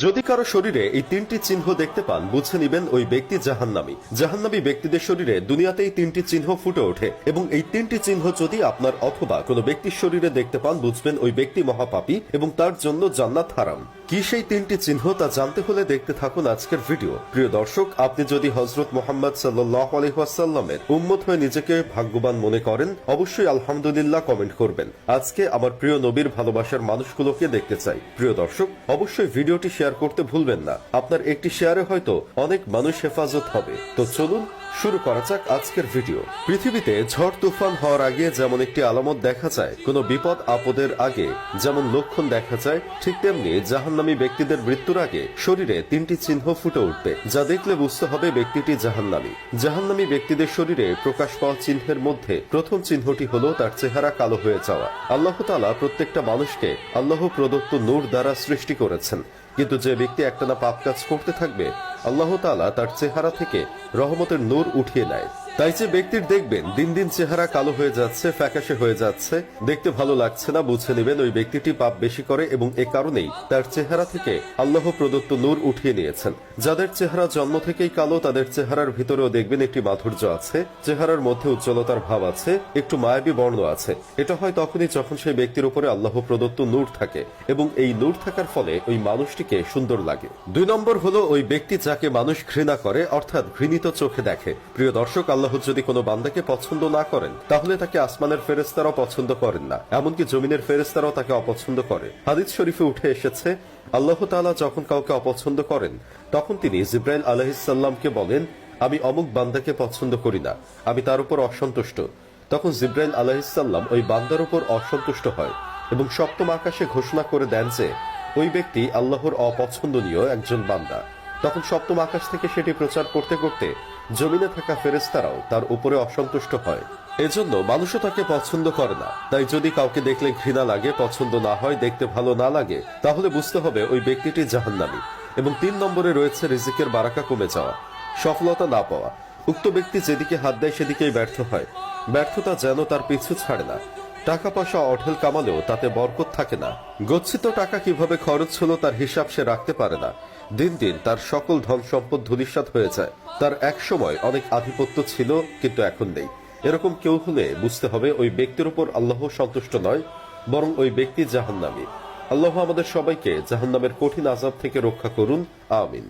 যদি কারো শরীরে এই তিনটি চিহ্ন দেখতে পান বুঝে নিবেন ওই ব্যক্তি জাহান্নামী। জাহান্নামী ব্যক্তিদের শরীরে দুনিয়াতেই তিনটি চিহ্ন ফুটে ওঠে এবং এই তিনটি চিহ্ন যদি আপনার অথবা কোনো ব্যক্তির শরীরে দেখতে পান বুঝবেন ওই ব্যক্তি মহাপাপী এবং তার জন্য জান্নাত হারাম। কি সেই তিনটি চিহ্ন তা জানতে হলে দেখতে থাকুন আজকের ভিডিও। প্রিয় দর্শক, আপনি যদি হযরত মুহাম্মদ সাল্লাল্লাহু আলাইহি ওয়াসাল্লামের উম্মত হয়ে নিজেকে ভাগ্যবান মনে করেন অবশ্যই আলহামদুলিল্লাহ কমেন্ট করবেন। আজকে আমার প্রিয় নবীর ভালোবাসার মানুষগুলোকে দেখতে চাই। প্রিয় দর্শক, অবশ্যই ভিডিওটি শেয়ার করতে ভুলবেন না। আপনার একটি শেয়ারে হয়তো অনেক মানুষ হেফাজত হবে। তো চলুন শুরু করা যাক আজকের ভিডিও। পৃথিবীতে ঝড় তুফান হওয়ার আগে যেমন একটি আলামত দেখা যায়, কোনো বিপদ আপদের আগে যেমন লক্ষণ দেখা যায়, ঠিক তেমনি জাহান্নামী ব্যক্তিদের মৃত্যুর আগে শরীরে তিনটি চিহ্ন ফুটে উঠবে, যা দেখলে বুঝতে হবে ব্যক্তিটি জাহান্নামী। জাহান্নামী ব্যক্তিদের শরীরে প্রকাশ পাওয়া চিহ্নের মধ্যে প্রথম চিহ্নটি হলো তার চেহারা কালো হয়ে যাওয়া। আল্লাহ তাআলা প্রত্যেকটা মানুষকে আল্লাহ প্রদত্ত নূর দ্বারা সৃষ্টি করেছেন, কিন্তু যে ব্যক্তি একটানা পাপ কাজ করতে থাকবে আল্লাহ তাআলা তার চেহারা থেকে রহমতের নূর উঠিয়ে নেয়। তাই যে ব্যক্তির দেখবেন দিন দিন চেহারা কালো হয়ে যাচ্ছে, ফ্যাকাশে হয়ে যাচ্ছে, দেখতে ভালো লাগছে না, বুঝে নেবেন ওই ব্যক্তিটি পাপ বেশি করে এবং এ কারণেই তার চেহারা থেকে আল্লাহ প্রদত্ত নূর উঠিয়ে নিয়েছেন। যাদের চেহারা জন্ম থেকেই কালো তাদের চেহারার ভিতরেও দেখবেন একটি মাধুর্য আছে, চেহারার মধ্যে উজ্জ্বলতার ভাব আছে, একটু মায়াবী বর্ণ আছে। এটা হয় তখনই যখন সেই ব্যক্তির উপরে আল্লাহ প্রদত্ত নূর থাকে এবং এই নূর থাকার ফলে ওই মানুষটিকে সুন্দর লাগে। 2 নম্বর হলো ওই ব্যক্তি যাকে মানুষ ঘৃণা করে, অর্থাৎ ঘৃণিত চোখে দেখে। প্রিয় দর্শক, আল্লাহ যদি কোনো বান্দাকে পছন্দ না করেন তাহলে তাকে আসমানের ফেরেশতারাও পছন্দ করেন না, এমনকি জমিনের ফেরেশতারাও তাকে অপছন্দ করে। হাদিস শরীফে উঠে এসেছে, আল্লাহ তাআলা যখন কাউকে অপছন্দ করেন তখন তিনি জিবরাইল আলাইহিস সালামকে বলেন, আমি অমুক বান্দাকে পছন্দ করি না, আমি তার উপর অসন্তুষ্ট। তখন জিবরাইল আলাইহিস সালাম ওই বান্দার উপর অসন্তুষ্ট হয় এবং সপ্তম আকাশে ঘোষণা করে দেন যে ওই ব্যক্তি আল্লাহর অপছন্দনীয় একজন বান্দা। তখন সপ্তম আকাশ থেকে সেটি প্রচার করতে করতে জমিনে থাকা ফেরেশতারাও তার উপরে অসন্তুষ্ট হয়। এজন্য মানুষও তাকে পছন্দ করে না। তাই যদি কাউকে দেখলে ঘৃণা লাগে, পছন্দ না হয়, দেখতে ভালো না লাগে, তাহলে বুঝতে হবে ওই ব্যক্তিটি জাহান্নামী। এবং 3 নম্বরে রয়েছে রিজিকের বারাকা কমে যাওয়া, সফলতা না পাওয়া। উক্ত ব্যক্তি যেদিকে হাত দেয় সেদিকেই ব্যর্থ হয়, ব্যর্থতা যেন তার পিছু ছাড়ে না। টাকা পয়সা অঢেল কামালেও তাতে বরকত থাকে না। গচ্ছিত টাকা কিভাবে খরচ হলো তার হিসাব সে রাখতে পারে না। দিন দিন তার সকল ধন সম্পদ ধূলিসাৎ হয়ে যায়। তার এক সময় অনেক আধিপত্য ছিল, কিন্তু এখন নেই। এরকম কেউ হলে বুঝতে হবে ওই ব্যক্তির উপর আল্লাহ সন্তুষ্ট নয়, বরং ওই ব্যক্তি জাহান্নামী। আল্লাহ আমাদের সবাইকে জাহান্নামের কঠিন আযাব থেকে রক্ষা করুন, আমিন।